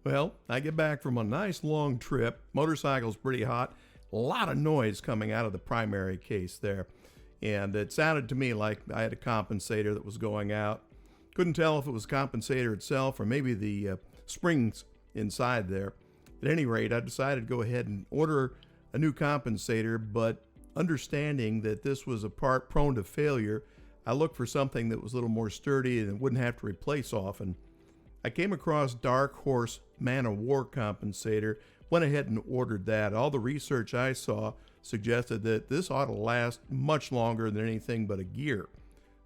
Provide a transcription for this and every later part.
Well, I get back from a nice long trip. Motorcycle's pretty hot. A lot of noise coming out of the primary case there. And it sounded to me like I had a compensator that was going out. Couldn't tell if it was compensator itself or maybe the springs inside there. At any rate, I decided to go ahead and order a new compensator, but understanding that this was a part prone to failure, I looked for something that was a little more sturdy and wouldn't have to replace often. I came across Darkhorse Man O War compensator, went ahead and ordered that. All the research I saw suggested that this ought to last much longer than anything but a gear.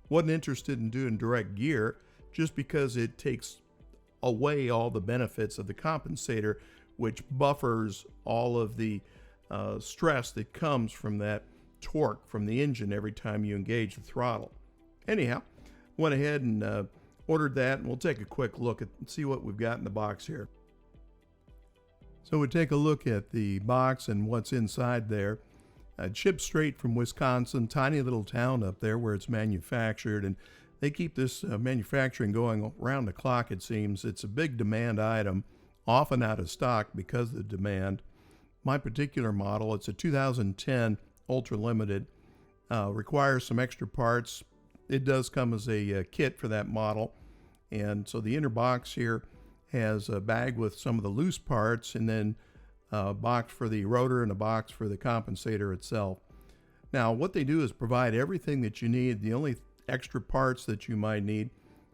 Wasn't interested in doing direct gear just because it takes away all the benefits of the compensator, which buffers all of the stress that comes from that torque from the engine every time you engage the throttle. Anyhow, went ahead and ordered that, and we'll take a quick look at see what we've got in the box here. So we take a look at the box and what's inside there. It shipped straight from Wisconsin, tiny little town up there where it's manufactured, and they keep this manufacturing going around the clock, it seems. It's a big demand item, often out of stock because of the demand. My particular model, it's a 2010 Ultra Limited, requires some extra parts. It does come as a kit for that model, and so the inner box here has a bag with some of the loose parts, and then a box for the rotor and a box for the compensator itself. Now, what they do is provide everything that you need. The only extra parts that you might need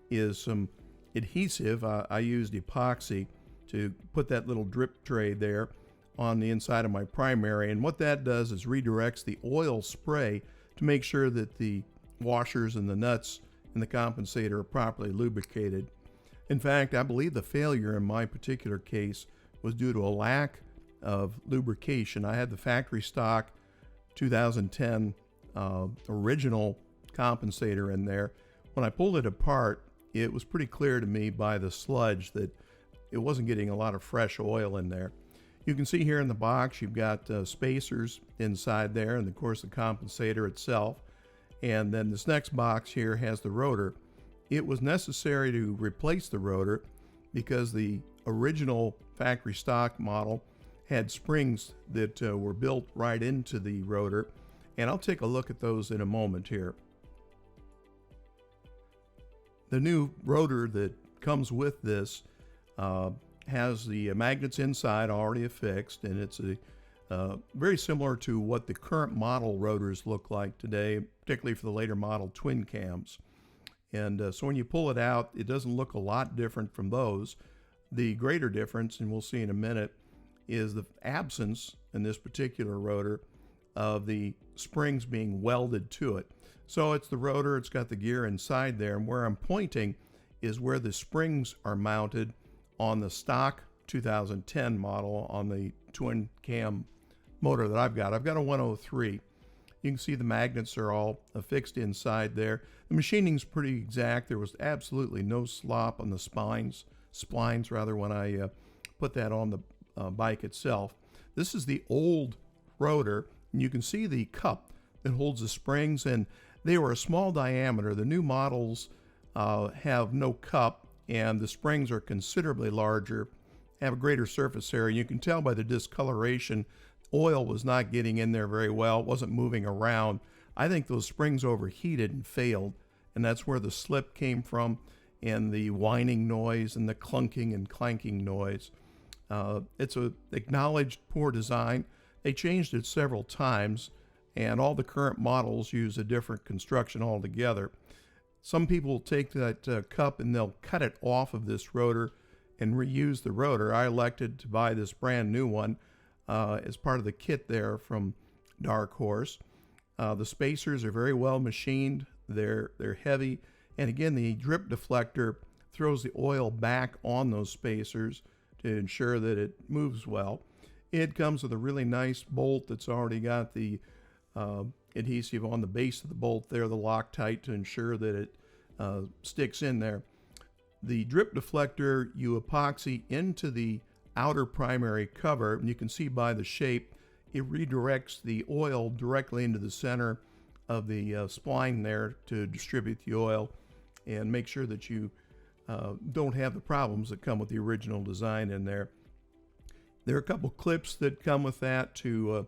is some adhesive. I used epoxy to put that little drip tray there on the inside of my primary, and what that does is redirects the oil spray to make sure that the washers and the nuts in the compensator are properly lubricated. In fact, I believe the failure in my particular case was due to a lack of lubrication. I had the factory stock 2010 original compensator in there. When I pulled it apart, it was pretty clear to me by the sludge that it wasn't getting a lot of fresh oil in there. You can see here in the box you've got spacers inside there, and of course the compensator itself. And then this next box here has the rotor. It was necessary to replace the rotor because the original factory stock model had springs that were built right into the rotor, and I'll take a look at those in a moment here. The new rotor that comes with this has the magnets inside already affixed, and it's very similar to what the current model rotors look like today, particularly for the later model twin cams. And so when you pull it out, it doesn't look a lot different from those. The greater difference, and we'll see in a minute, is the absence in this particular rotor of the springs being welded to it. So it's the rotor, it's got the gear inside there, and where I'm pointing is where the springs are mounted on the stock 2010 model on the twin cam motor that I've got. I've got a 103. You can see the magnets are all affixed inside there. The machining's pretty exact. There was absolutely no slop on the splines when I put that on the bike itself. This is the old rotor, and you can see the cup that holds the springs, and they were a small diameter. The new models have no cup, and the springs are considerably larger, have a greater surface area. You can tell by the discoloration, oil was not getting in there very well. It wasn't moving around. I think those springs overheated and failed, and that's where the slip came from, and the whining noise and the clunking and clanking noise. It's an acknowledged poor design. They changed it several times, and all the current models use a different construction altogether. Some people will take that cup and they'll cut it off of this rotor and reuse the rotor. I elected to buy this brand new one as part of the kit there from Darkhorse. The spacers are very well machined. They're heavy, and again, the drip deflector throws the oil back on those spacers to ensure that it moves well. It comes with a really nice bolt that's already got the adhesive on the base of the bolt there, the Loctite, to ensure that it sticks in there. The drip deflector you epoxy into the outer primary cover, and you can see by the shape it redirects the oil directly into the center of the spline there to distribute the oil and make sure that you don't have the problems that come with the original design in there. There are a couple clips that come with that to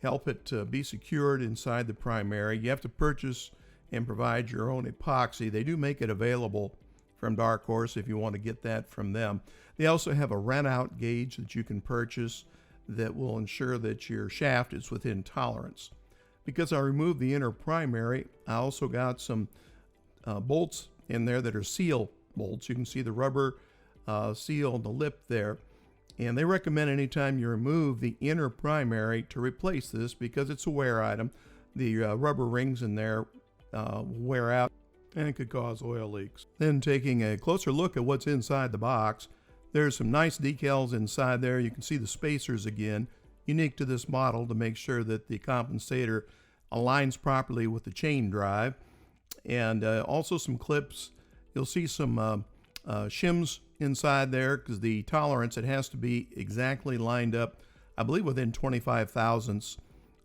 help it be secured inside the primary. You have to purchase and provide your own epoxy. They do make it available from Darkhorse if you want to get that from them. They also have a rent-out gauge that you can purchase that will ensure that your shaft is within tolerance. Because I removed the inner primary, I also got some bolts in there that are seal bolts. You can see the rubber seal on the lip there. And they recommend anytime you remove the inner primary to replace this because it's a wear item. The rubber rings in there wear out and it could cause oil leaks. Then taking a closer look at what's inside the box, there's some nice decals inside there. You can see the spacers again, unique to this model to make sure that the compensator aligns properly with the chain drive. And also some clips. You'll see some shims inside there because the tolerance, it has to be exactly lined up, I believe within 25 thousandths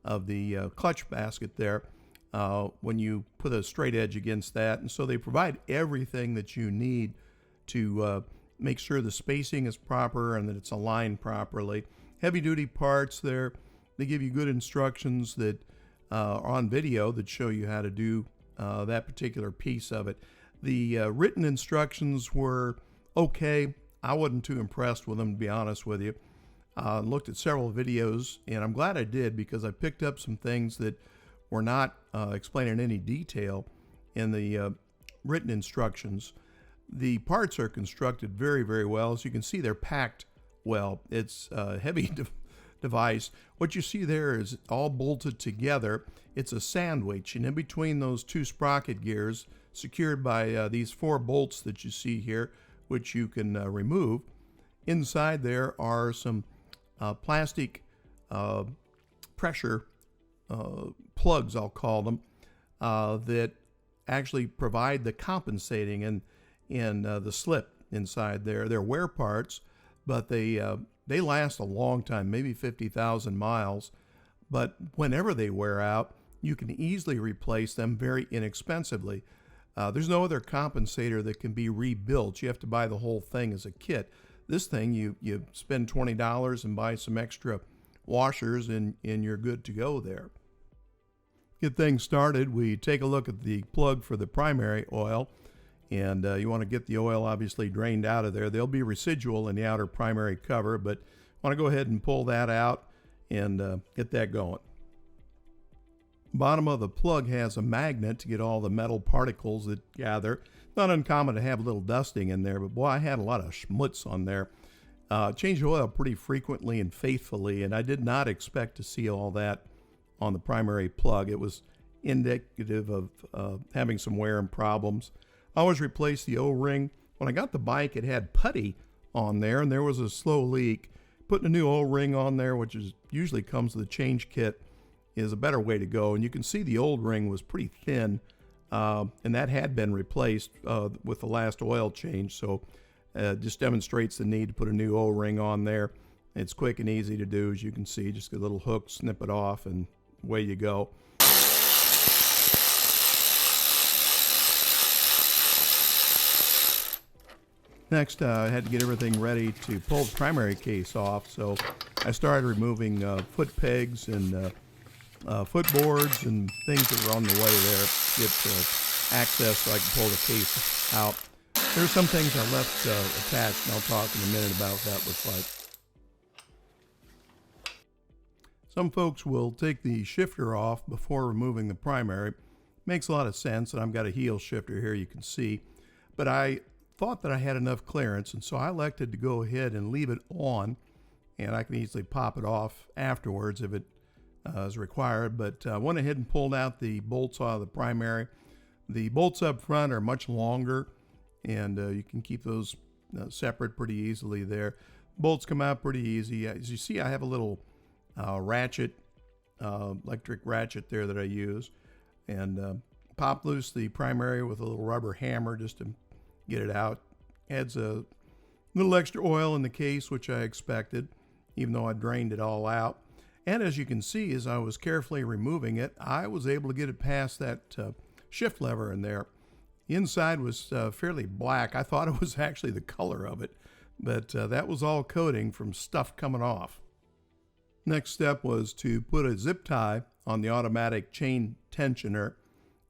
of the clutch basket there when you put a straight edge against that. And so they provide everything that you need to make sure the spacing is proper and that it's aligned properly. Heavy duty parts there. They give you good instructions that are on video that show you how to do that particular piece of it. The written instructions were okay. I wasn't too impressed with them, to be honest with you. Looked at several videos, and I'm glad I did because I picked up some things that were not explained in any detail in the written instructions. The parts are constructed very, very well. As you can see, they're packed well. It's a heavy device. What you see there is all bolted together. It's a sandwich, and in between those two sprocket gears, secured by these 4 bolts that you see here, which you can remove. Inside there are some plastic pressure plugs, I'll call them, that actually provide the compensating in the slip inside there. They're wear parts, but they last a long time, maybe 50,000 miles. But whenever they wear out, you can easily replace them very inexpensively. There's no other compensator that can be rebuilt. You have to buy the whole thing as a kit. This thing, you spend $20 and buy some extra washers and you're good to go there. Get things started, we take a look at the plug for the primary oil, and you want to get the oil obviously drained out of there. There'll be residual in the outer primary cover, but want to go ahead and pull that out and get that going. Bottom of the plug has a magnet to get all the metal particles that gather. Not uncommon to have a little dusting in there, but boy, I had a lot of schmutz on there. Change oil pretty frequently and faithfully, and I did not expect to see all that on the primary plug. It was indicative of having some wear and problems. I always replace the O-ring. When I got the bike, it had putty on there, and there was a slow leak. Putting a new O-ring on there, which usually comes with a change kit, is a better way to go. And you can see the old ring was pretty thin, and that had been replaced with the last oil change. So just demonstrates the need to put a new O-ring on there. It's quick and easy to do, as you can see. Just a little hook, snip it off, and away you go. Next, I had to get everything ready to pull the primary case off. So I started removing foot pegs and footboards and things that were on the way there to get access so I can pull the case out. There's some things I left attached, and I'll talk in a minute about what that looks like. Some folks will take the shifter off before removing the primary. Makes a lot of sense, and I've got a heel shifter here you can see. But I thought that I had enough clearance, and so I elected to go ahead and leave it on, and I can easily pop it off afterwards if it is required. But I went ahead and pulled out the bolts out of the primary. The bolts up front are much longer, and you can keep those separate pretty easily there. Bolts come out pretty easy. As you see, I have a little ratchet, electric ratchet there that I use, and pop loose the primary with a little rubber hammer just to get it out. Adds a little extra oil in the case, which I expected, even though I drained it all out. And as you can see, as I was carefully removing it, I was able to get it past that shift lever in there. The inside was fairly black. I thought it was actually the color of it, but that was all coating from stuff coming off. Next step was to put a zip tie on the automatic chain tensioner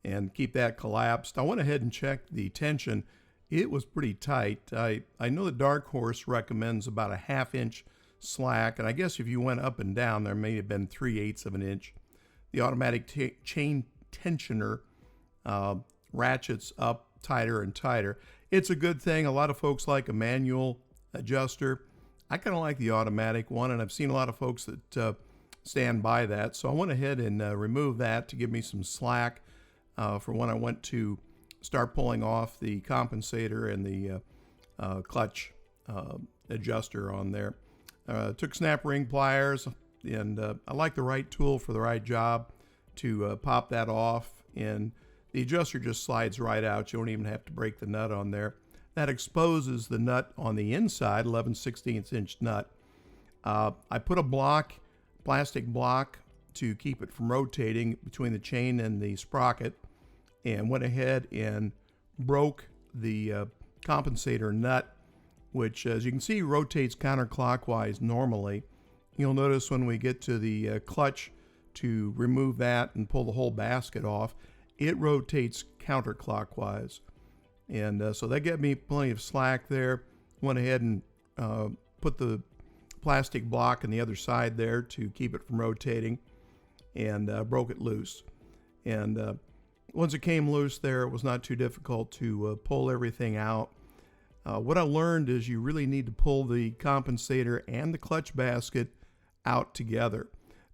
and keep that collapsed. I went ahead and checked the tension. It was pretty tight. I know the Darkhorse recommends about a 1/2 inch slack, and I guess if you went up and down, there may have been 3/8 of an inch. The automatic chain tensioner ratchets up tighter and tighter. It's a good thing. A lot of folks like a manual adjuster. I kind of like the automatic one, and I've seen a lot of folks that stand by that. So I went ahead and removed that to give me some slack for when I went to start pulling off the compensator and the clutch adjuster on there. Took snap ring pliers, and I like the right tool for the right job to pop that off, and the adjuster just slides right out. You don't even have to break the nut on there. That exposes the nut on the inside, 11/16 inch nut. I put a plastic block to keep it from rotating between the chain and the sprocket, and went ahead and broke the compensator nut, which, as you can see, rotates counterclockwise normally. You'll notice when we get to the clutch to remove that and pull the whole basket off, it rotates counterclockwise. And so that gave me plenty of slack there. Went ahead and put the plastic block on the other side there to keep it from rotating, and broke it loose. And once it came loose there, it was not too difficult to pull everything out. What I learned is you really need to pull the compensator and the clutch basket out together.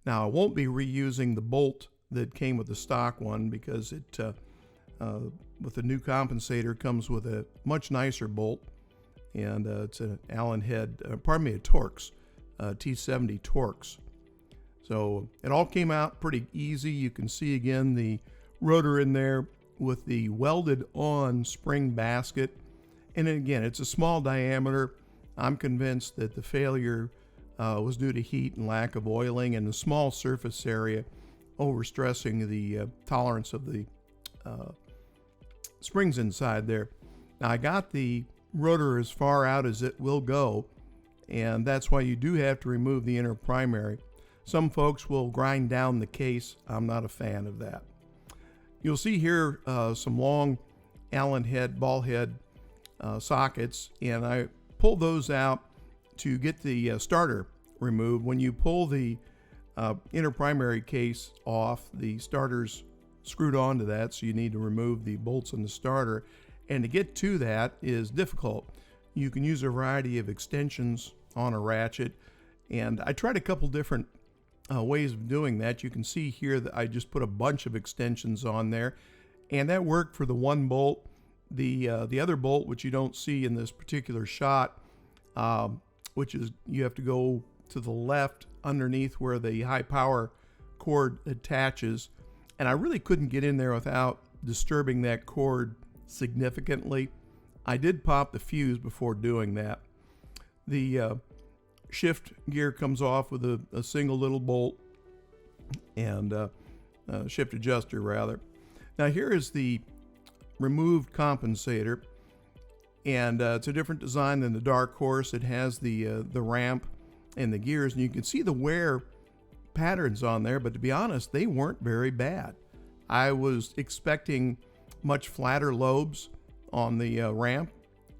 Now, I won't be reusing the bolt that came with the stock one, because it with the new compensator comes with a much nicer bolt, and it's an Allen head, a Torx, T70 Torx. So it all came out pretty easy. You can see again the rotor in there with the welded on spring basket. And again, it's a small diameter. I'm convinced that the failure was due to heat and lack of oiling, and the small surface area overstressing the tolerance of the springs inside there. Now, I got the rotor as far out as it will go, and that's why you do have to remove the inner primary. Some folks will grind down the case. I'm not a fan of that. You'll see here some long Allen head, ball head sockets, and I pulled those out to get the starter removed. When you pull the inner primary case off, the starter's screwed onto that, so you need to remove the bolts in the starter, and to get to that is difficult. You can use a variety of extensions on a ratchet, and I tried a couple different ways of doing that. You can see here that I just put a bunch of extensions on there, and that worked for the one bolt. The other bolt, which you don't see in this particular shot, which is you have to go to the left underneath where the high power cord attaches, and I really couldn't get in there without disturbing that cord significantly. I did pop the fuse before doing that. The shift gear comes off with a single little bolt, and shift adjuster rather. Now here is the removed compensator, and it's a different design than the Darkhorse. It has the ramp and the gears, and you can see the wear patterns on there, but to be honest, they weren't very bad. I was expecting much flatter lobes on the ramp,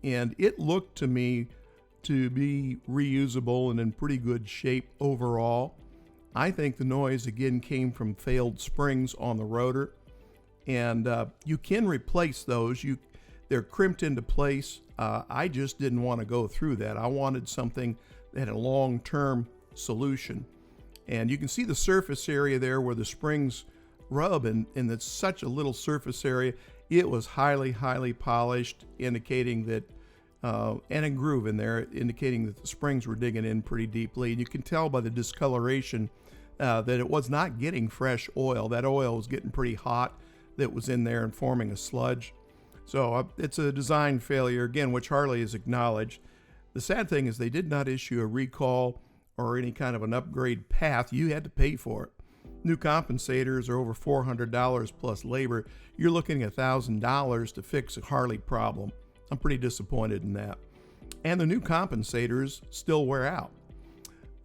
and it looked to me to be reusable and in pretty good shape overall. I think the noise again came from failed springs on the rotor, and you can replace those. They're crimped into place. I just didn't want to go through that. I wanted something that had a long-term solution. And you can see the surface area there where the springs rub, and it's such a little surface area. It was highly, highly polished, indicating that, and a groove in there, indicating that the springs were digging in pretty deeply. And you can tell by the discoloration that it was not getting fresh oil. That oil was getting pretty hot that was in there and forming a sludge. So it's a design failure, again, which Harley has acknowledged. The sad thing is they did not issue a recall or any kind of an upgrade path. You had to pay for it. New compensators are over $400 plus labor. You're looking at $1,000 to fix a Harley problem. I'm pretty disappointed in that. And the new compensators still wear out.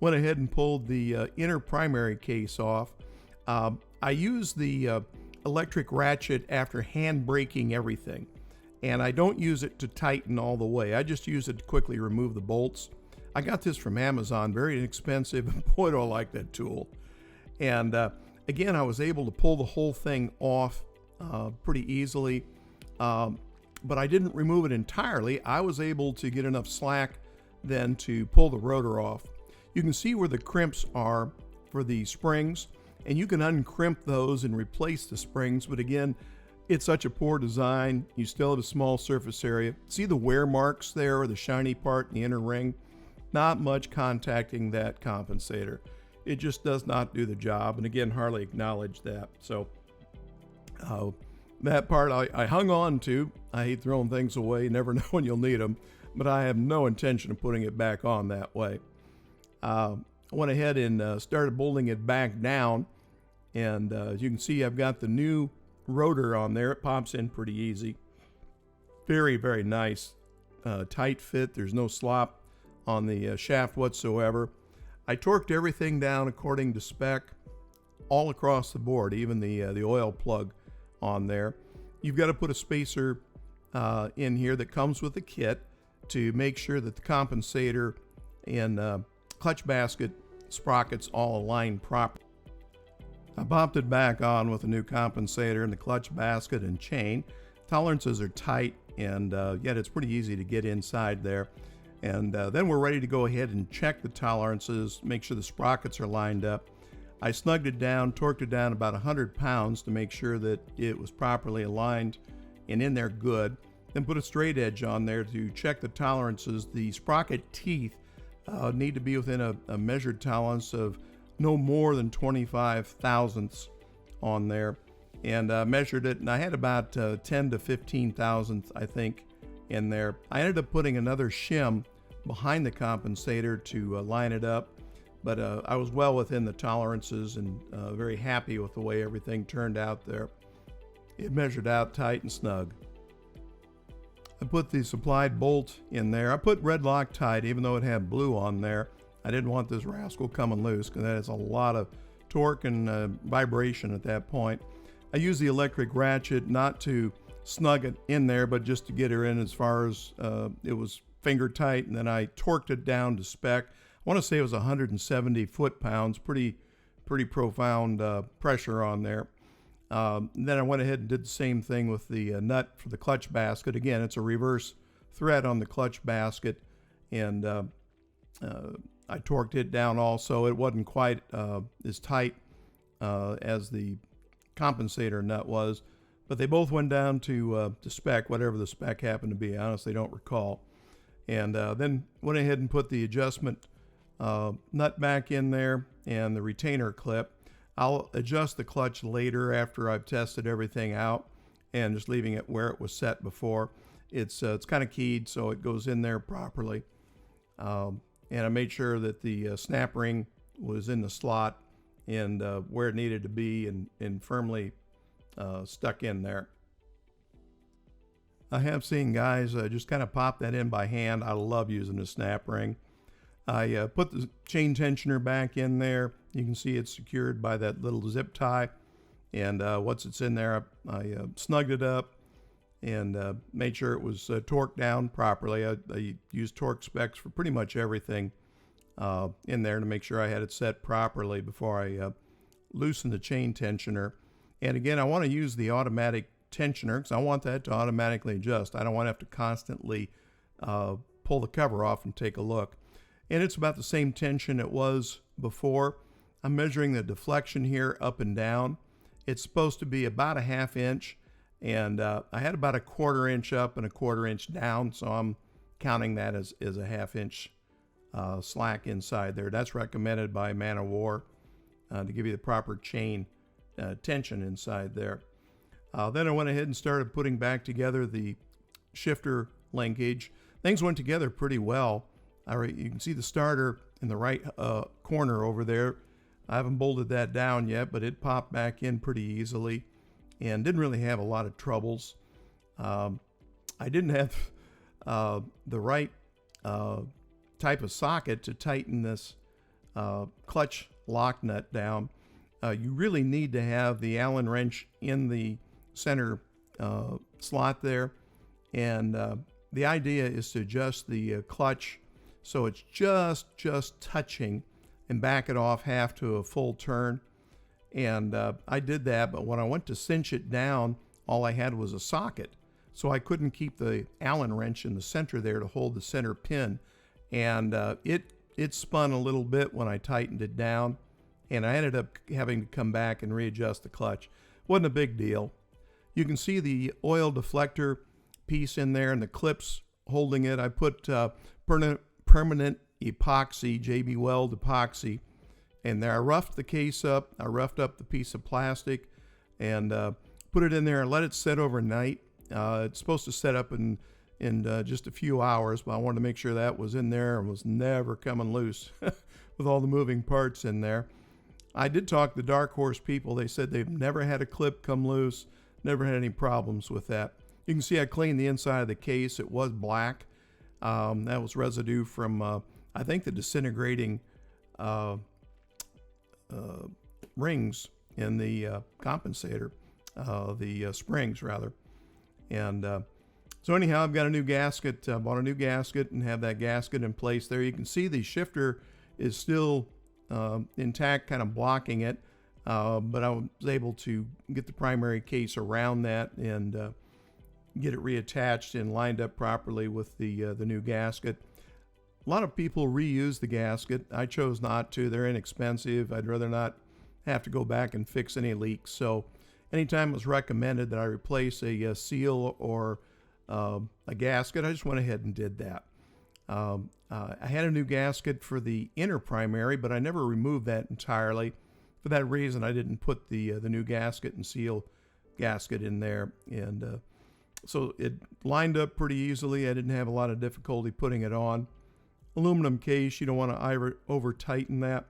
Went ahead and pulled the inner primary case off. I used the electric ratchet after hand braking everything. And I don't use it to tighten all the way. I just use it to quickly remove the bolts. I got this from Amazon, very inexpensive. Boy, do I like that tool. And again, I was able to pull the whole thing off pretty easily. But I didn't remove it entirely. I was able to get enough slack then to pull the rotor off. You can see where the crimps are for the springs, and you can uncrimp those and replace the springs. But again, it's such a poor design. You still have a small surface area. See the wear marks there, or the shiny part in the inner ring? Not much contacting that compensator. It just does not do the job. And again, Harley acknowledged that. So that part I hung on to. I hate throwing things away. You never know when you'll need them. But I have no intention of putting it back on that way. I went ahead and started bolting it back down. And as you can see, I've got the new rotor on there. It pops in pretty easy. Very, very nice. Tight fit. There's no slop on the shaft whatsoever. I torqued everything down according to spec all across the board, even the oil plug on there. You've got to put a spacer in here that comes with the kit to make sure that the compensator and clutch basket sprockets all align properly. I popped it back on with a new compensator and the clutch basket and chain. Tolerances are tight, and yet it's pretty easy to get inside there. And then we're ready to go ahead and check the tolerances, make sure the sprockets are lined up. I snugged it down, torqued it down about 100 pounds to make sure that it was properly aligned and in there good. Then put a straight edge on there to check the tolerances. The sprocket teeth need to be within a measured tolerance of no more than 25 thousandths on there. And measured it, and I had about 10 to 15 thousandths, I think, in there. I ended up putting another shim behind the compensator to line it up, but I was well within the tolerances and very happy with the way everything turned out there. It measured out tight and snug. I put the supplied bolt in there. I put red Loctite, even though it had blue on there. I didn't want this rascal coming loose because that has a lot of torque and vibration at that point. I used the electric ratchet not to snug it in there, but just to get her in as far as it was finger tight, and then I torqued it down to spec. I want to say it was 170 foot-pounds, pretty profound pressure on there. Then I went ahead and did the same thing with the nut for the clutch basket. Again, it's a reverse thread on the clutch basket, and I torqued it down also. It wasn't quite as tight as the compensator nut was, but they both went down to spec, whatever the spec happened to be. I honestly don't recall. And then went ahead and put the adjustment nut back in there and the retainer clip. I'll adjust the clutch later after I've tested everything out and just leaving it where it was set before. It's kind of keyed, so it goes in there properly. And I made sure that the snap ring was in the slot and where it needed to be and firmly stuck in there. I have seen guys just kind of pop that in by hand. I love using the snap ring. I put the chain tensioner back in there. You can see it's secured by that little zip tie. And once it's in there, I snugged it up and made sure it was torqued down properly. I used torque specs for pretty much everything in there to make sure I had it set properly before I loosened the chain tensioner. And again, I want to use the automatic tensioner because I want that to automatically adjust. I don't want to have to constantly pull the cover off and take a look. And it's about the same tension it was before. I'm measuring the deflection here up and down. It's supposed to be about a 1/2 inch, and I had about a 1/4 inch up and a 1/4 inch down, so I'm counting that as a 1/2 inch slack inside there. That's recommended by Man O War to give you the proper chain tension inside there. Then I went ahead and started putting back together the shifter linkage. Things went together pretty well. You can see the starter in the right corner over there. I haven't bolted that down yet, but it popped back in pretty easily and didn't really have a lot of troubles. I didn't have the right type of socket to tighten this clutch lock nut down. You really need to have the Allen wrench in the center slot there, and the idea is to adjust the clutch so it's just touching and back it off half to a full turn. And I did that, but when I went to cinch it down, all I had was a socket, so I couldn't keep the Allen wrench in the center there to hold the center pin, and it spun a little bit when I tightened it down, and I ended up having to come back and readjust the clutch. Wasn't a big deal. You can see the oil deflector piece in there and the clips holding it. I put permanent epoxy, JB Weld epoxy, and there I roughed the case up. I roughed up the piece of plastic and put it in there and let it set overnight. It's supposed to set up in just a few hours, but I wanted to make sure that was in there and was never coming loose with all the moving parts in there. I did talk to the Darkhorse people. They said they've never had a clip come loose, never had any problems with that. You can see I cleaned the inside of the case. It was black. That was residue from, I think, the disintegrating rings in the compensator, the springs rather. And so anyhow, I've got a new gasket, bought a new gasket and have that gasket in place there. You can see the shifter is still intact, kind of blocking it, but I was able to get the primary case around that and get it reattached and lined up properly with the new gasket. A lot of people reuse the gasket. I chose not to. They're inexpensive. I'd rather not have to go back and fix any leaks. So anytime it was recommended that I replace a seal or a gasket, I just went ahead and did that. I had a new gasket for the inner primary, but I never removed that entirely. For that reason, I didn't put the new gasket and seal gasket in there, and so it lined up pretty easily. I didn't have a lot of difficulty putting it on. Aluminum case, you don't want to over tighten that.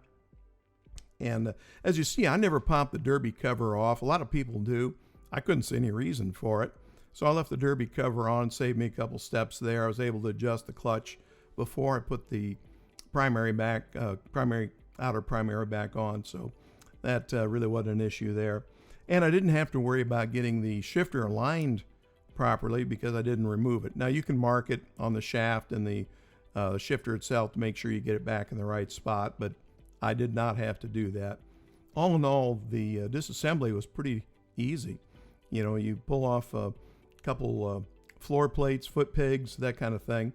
And as you see, I never popped the derby cover off. A lot of people do. I couldn't see any reason for it. So I left the derby cover on, saved me a couple steps there. I was able to adjust the clutch before I put the outer primary back on. So that really wasn't an issue there. And I didn't have to worry about getting the shifter aligned properly because I didn't remove it. Now you can mark it on the shaft and the shifter itself to make sure you get it back in the right spot, but I did not have to do that. All in all, the disassembly was pretty easy. You know, you pull off a couple floor plates, foot pegs, that kind of thing,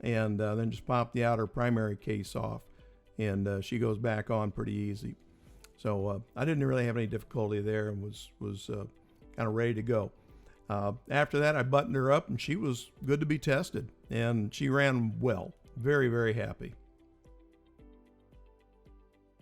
and then just pop the outer primary case off, and she goes back on pretty easy. So I didn't really have any difficulty there and was kind of ready to go. After that, I buttoned her up, and she was good to be tested, and she ran well. Very, very happy.